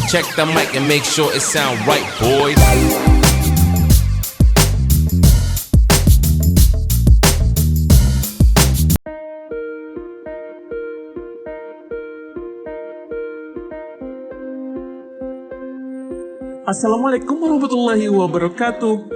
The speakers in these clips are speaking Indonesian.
Check the mic and make sure it sound right, boys. Assalamualaikum warahmatullahi wabarakatuh.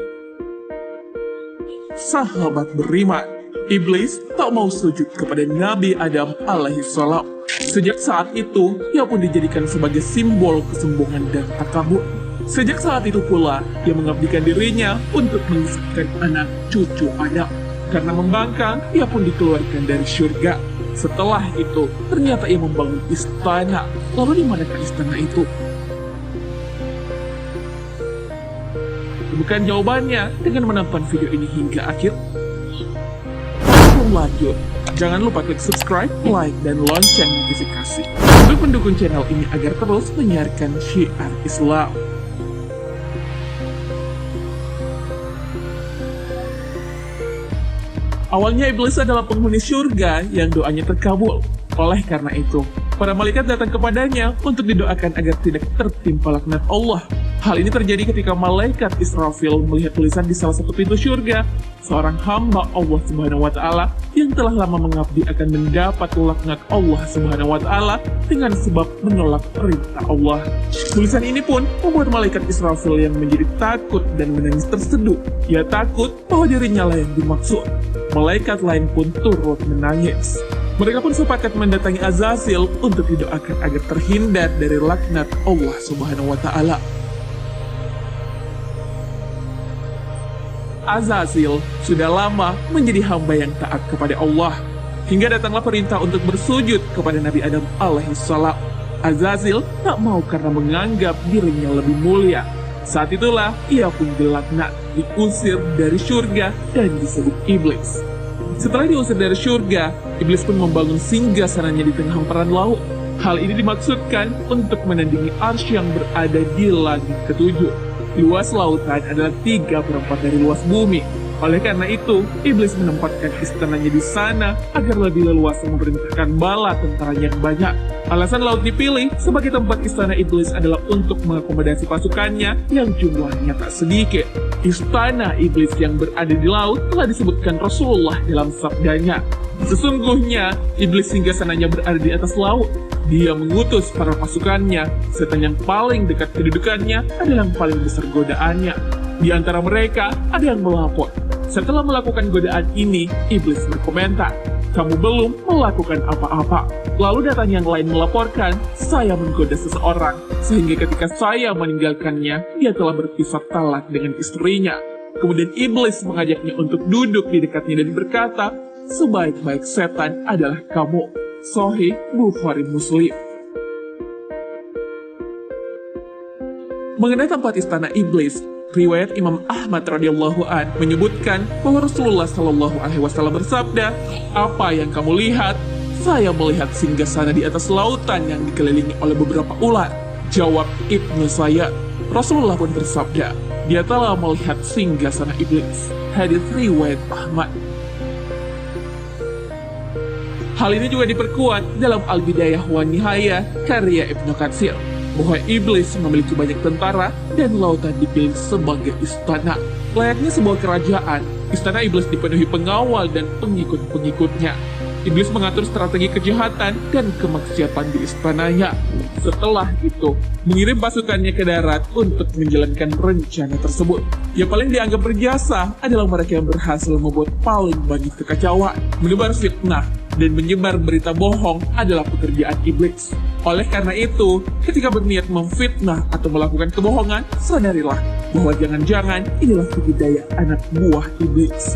Sahabat beriman, iblis tak mau sujud kepada Nabi Adam alaihissalam. Sejak saat itu, ia pun dijadikan sebagai simbol kesombongan dan takabur. Sejak saat itu pula, ia mengabdikan dirinya untuk menyesatkan anak cucu Adam. Karena membangkang, ia pun dikeluarkan dari surga. Setelah itu, ternyata ia membangun istana. Lalu di manakah istana itu? Bukan jawabannya dengan menonton video ini hingga akhir. Sebelum lanjut, jangan lupa klik subscribe, like, dan lonceng notifikasi untuk mendukung channel ini agar terus menyiarkan syiar Islam. Awalnya iblis adalah penghuni surga yang doanya terkabul. Oleh karena itu, para malaikat datang kepadanya untuk didoakan agar tidak tertimpa laknat Allah. Hal ini terjadi ketika malaikat Israfil melihat tulisan di salah satu pintu surga, seorang hamba Allah Subhanahu wa Ta'ala yang telah lama mengabdi akan mendapat laknat Allah Subhanahu wa Ta'ala dengan sebab menolak perintah Allah. Tulisan ini pun membuat malaikat Israfil yang menjadi takut dan menangis terseduh. Ia takut bahwa dirinya lah yang dimaksud. Malaikat lain pun turut menangis. Mereka pun sepakat mendatangi Azazil untuk didoakan agar terhindar dari laknat Allah Subhanahu wa Ta'ala. Azazil sudah lama menjadi hamba yang taat kepada Allah, hingga datanglah perintah untuk bersujud kepada Nabi Adam alaihissalam. Azazil tak mau karena menganggap dirinya lebih mulia. Saat itulah ia pun dilaknat, diusir dari surga dan disebut iblis. Setelah diusir dari surga, iblis pun membangun singgasananya di tengah hamparan laut. Hal ini dimaksudkan untuk menandingi arsy yang berada di langit ketujuh. Luas lautan adalah 3/4 dari luas bumi. Oleh karena itu, iblis menempatkan istananya di sana agar lebih leluasa memerintahkan bala tentaranya yang banyak. Alasan laut dipilih sebagai tempat istana iblis adalah untuk mengakomodasi pasukannya yang jumlahnya tak sedikit. Istana iblis yang berada di laut telah disebutkan Rasulullah dalam sabdanya. Sesungguhnya, iblis singgasananya berada di atas laut. Dia mengutus para pasukannya, setan yang paling dekat kedudukannya adalah yang paling besar godaannya. Di antara mereka, ada yang melapor. Setelah melakukan godaan ini, iblis berkomentar, "Kamu belum melakukan apa-apa." Lalu datang yang lain melaporkan, "Saya menggoda seseorang, sehingga ketika saya meninggalkannya, dia telah berpisah talak dengan istrinya." Kemudian iblis mengajaknya untuk duduk di dekatnya dan berkata, "Sebaik-baik setan adalah kamu." Sahih Bukhari Muslim. Mengenai tempat istana iblis, riwayat Imam Ahmad radhiyallahu an menyebutkan bahwa Rasulullah shallallahu alaihi wasallam bersabda, "Apa yang kamu lihat? Saya melihat singgasana di atas lautan yang dikelilingi oleh beberapa ular." Jawab Ibnu Sayyad. Rasulullah pun bersabda, "Dia telah melihat singgasana iblis." Hadits riwayat Ahmad. Hal ini juga diperkuat dalam Al-Bidayah wa Nihayah karya Ibnu Katsir, bahwa iblis memiliki banyak tentara dan lautan dipilih sebagai istana. Layaknya sebuah kerajaan, istana iblis dipenuhi pengawal dan pengikut-pengikutnya. Iblis mengatur strategi kejahatan dan kemaksiatan di istananya. Setelah itu, mengirim pasukannya ke darat untuk menjalankan rencana tersebut. Yang paling dianggap berjasa adalah mereka yang berhasil membuat paling banyak kekacauan, menebar fitnah, dan menyebar berita bohong adalah pekerjaan iblis. Oleh karena itu, ketika berniat memfitnah atau melakukan kebohongan, sadarilah bahwa jangan-jangan inilah tipu daya anak buah iblis.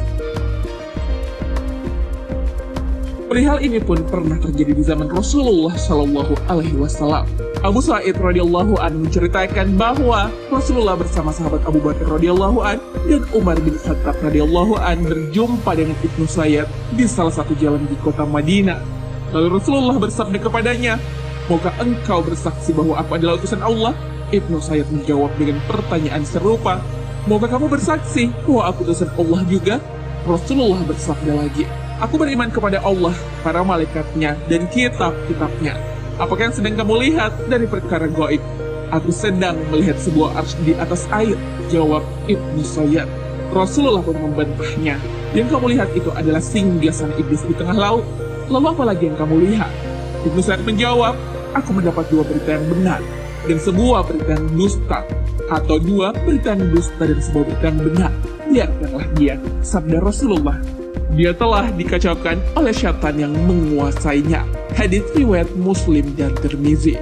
Perihal ini pun pernah terjadi di zaman Rasulullah Shallallahu Alaihi Wasallam. Abu Sa'id radhiyallahu an menceritakan bahwa Rasulullah bersama sahabat Abu Bakar radhiyallahu an dan Umar bin Khattab radhiyallahu an berjumpa dengan Ibnu Sayyad di salah satu jalan di kota Madinah. Lalu Rasulullah bersabda kepadanya, "Maukah engkau bersaksi bahwa aku adalah utusan Allah?" Ibnu Sayyad menjawab dengan pertanyaan serupa, "Maukah kamu bersaksi bahwa aku utusan Allah juga?" Rasulullah bersabda lagi, "Aku beriman kepada Allah, para malaikatnya, dan kitab-kitabnya. Apakah yang sedang kamu lihat dari perkara gaib?" Aku sedang melihat sebuah arsy di atas air, jawab Ibnu Sayyad. Rasulullah pun membantahnya. Yang kamu lihat itu adalah singgasana iblis di tengah laut. Lalu apa lagi yang kamu lihat? Ibnu Sayyad menjawab, aku mendapat 2 berita yang benar dan sebuah berita yang dusta, atau 2 berita yang dusta dan sebuah berita yang benar. Biarkanlah dia, sabda Rasulullah. Dia telah dikacaukan oleh syaitan yang menguasainya. Hadits riwayat Muslim dan Tirmizi.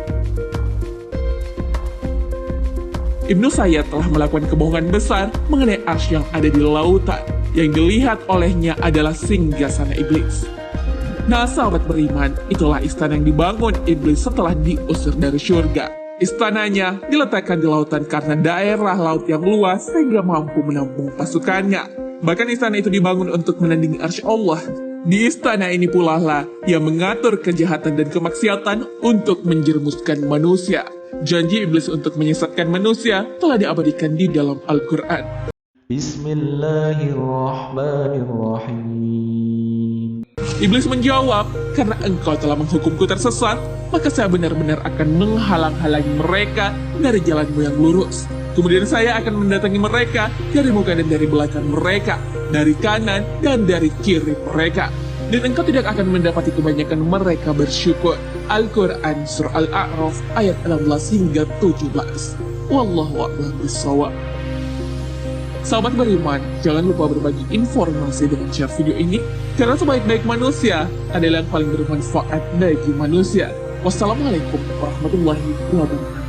Ibnu Sayyad telah melakukan kebohongan besar mengenai arsy yang ada di lautan. Yang dilihat olehnya adalah singgasana iblis. Nah, sahabat beriman, itulah istana yang dibangun iblis setelah diusir dari surga. Istananya diletakkan di lautan karena daerah laut yang luas sehingga mampu menampung pasukannya. Bahkan istana itu dibangun untuk menandingi arsy Allah. Di istana ini pula lah yang mengatur kejahatan dan kemaksiatan untuk menjerumuskan manusia. Janji iblis untuk menyesatkan manusia telah diabadikan di dalam Al-Quran. Bismillahirrahmanirrahim. Iblis menjawab, karena engkau telah menghukumku tersesat, maka saya benar-benar akan menghalang-halangi mereka dari jalanmu yang lurus. Kemudian saya akan mendatangi mereka dari muka dan dari belakang mereka, dari kanan dan dari kiri mereka. Dan engkau tidak akan mendapati kebanyakan mereka bersyukur. Al-Quran Surah Al-A'raf ayat 16 hingga 17. Wallahu a'lam bishawab. Sahabat beriman, jangan lupa berbagi informasi dengan share video ini, karena sebaik-baik manusia adalah yang paling bermanfaat bagi manusia. Wassalamualaikum warahmatullahi wabarakatuh.